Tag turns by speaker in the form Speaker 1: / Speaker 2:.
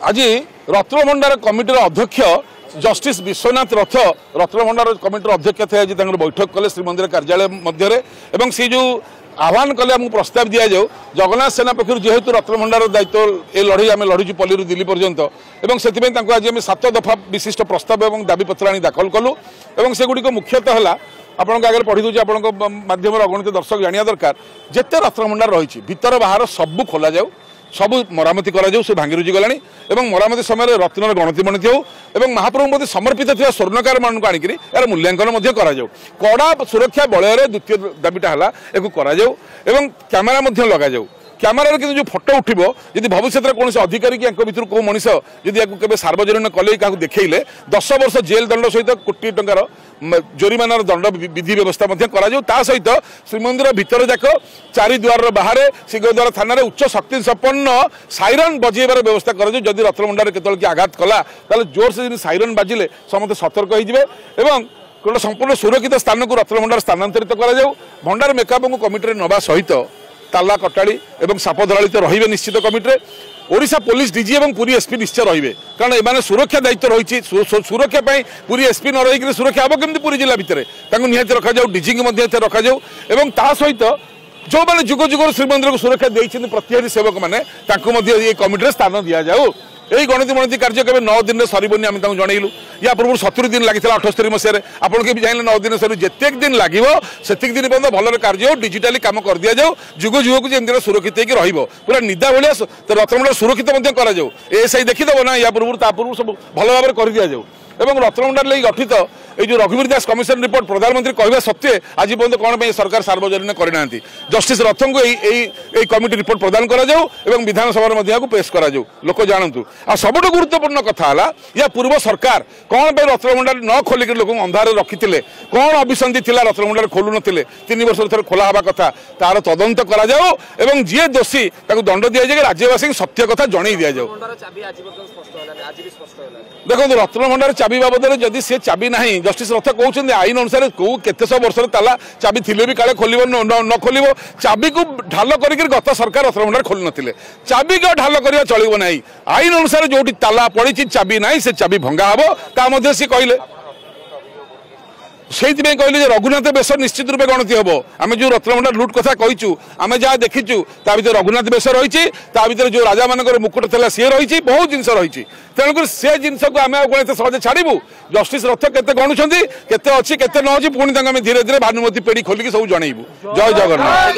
Speaker 1: आज रत्नभंडार कमिटर अध्यक्ष जस्टिस विश्वनाथ रथ रत्नभंडार कमिटर अध्यक्ष थे आज बैठक कले श्रीमंदिर कार्यालय मध्य एवं सी जो आह्वान कले आमको प्रस्ताव दि जाऊ जगन्नाथ सेना पक्ष जेहेतु रत्नभंडार दायित्व ये लड़ाई आम लड़ीचु पल्ली दिल्ली पर्यंत और से आज आम 7 दफा विशिष्ट प्रस्ताव और दाबीपत्र आनी दाखल कलु और सेगुड़िक मुख्यतः है आपंक आगे पढ़ी दूसरी आप मध्यम अगणित दर्शक जाना दरकार जिते रत्नभंडार रही भीतर बाहर सबू खोल जाऊ सबू मरामती करा से भांगी रुजी गलानी एवं मरामती समय रत्नर गणति मणति हो महाप्रभु मध्य समर्पित थी स्वर्णकार मान को आणिक यार मूल्यांकन कड़ा सुरक्षा बलय द्वितीय दाबीटा है कैमेरा लगा जाऊ कैमेरा कि जो फोटो उठो यदि भविष्य में कौन अधिकारी भर कौ मनीष यदि सार्वजनिक कले क्या देखले 10 वर्ष जेल दंड सहित कोटी टंकार जोरिमानार दंड विधि व्यवस्था सहित श्रीमंदिर भीतर जाक चारिद्वार बाहर सिंहद्वार थाना उच्च शक्ति संपन्न साइरन बजेबार व्यवस्था करी रत्नभंडार केतल कि आघात कला जोर से साइरन बाजिले समस्त सतर्क हो गोटे संपूर्ण सुरक्षित स्थान को रत्नभंडार स्थानांतरित भंडार मेकअप कमिटी नवा सहित ताला कटाड़ी और साप धराड़ी तो रही निश्चित कमिटी ओडिशा पुलिस डीजी और पुरी एसपी निश्चय रही कारण एमाने सुरक्षा दायित्व रही सुरक्षा पुरी एसपी न रही सुरक्षा हम केमती पुरी जिला भितर निहाती रखा जाऊ डीजी रखा जाऊ और ता सहित जो मैंने जुग जुग श्रीमंदिर को सुरक्षा देते प्रतिहारी सेवक मैंने कमिटी स्थान दि जाऊ यही गणति मणति कार्य केवल 9 दिन में सरबनी आम जनइलु या पूर्व 70 दिन लगी 78 मसीह आपड़ के जान 9 दिन सर जिते दिन लगे से दिन पर्यटन भल कार्य डिजिटाली कम कर दि जाऊ जुग जुग को जमी सुरक्षित पूरा निदा भाया रत्नभंडार सुरक्षित एएसआई देखीदेव ना या पूर्व सब भल भाव कर दि जाऊ और रत्नभंडार लगी गठित ये रघुवीर दास कमिशन रिपोर्ट प्रधानमंत्री कहवा सत्वे आज पर्यटन कौन सरकार सार्वजनिक करना जस्टिस रथन को कमिटी रिपोर्ट प्रदान कर विधानसभा पेश कर लोक जानतु आ सबुठ गुरुत्वपूर्ण कथा या पूर्व सरकार कौन पे रत्नभंडार न खोलिक लोक अंधार रखी कौन अभिसंधि थी रत्नभंडार खोलु ना 3 वर्ष थोड़े खोला हवा कथा तार तदंत कर जी दोषी दंड दि जाए राज्यवासी सत्य कथा जन दि जाऊ देखो रत्नभंडार चाबी बाबद जदि सी चाबी ना जस्टिस रथ कहते आईन अनुसार कौ केते वर्ष ताला चाबी थिले भी काले खोल न खोल चाबी को ढाल कर गत सरकार रत्नभंडार खोल नथिले चाबी को ढाल कर चलो ना आईन अनुसार जो ताला पड़ी चाबी ना से चाबी भंगा हम ता सी कहले से कहले रघुनाथ बेश निश्चित रूपे गणति हम आम जो रत्नभंडार लुट कथा कहीचु आम जहाँ देखीचु भर रघुनाथ बेश रही भर जो राजा मान मुकुट था सी रही बहुत जिन रही तेणुक से जिन को आम कौन सहजे छाड़ू जस्टिस रथ केते गणुंट केते अच्छी केते न अच्छी पुणी धीरे धीरे भानुमती पेढ़ी खोलिक सब जनइबू जय जगन्नाथ।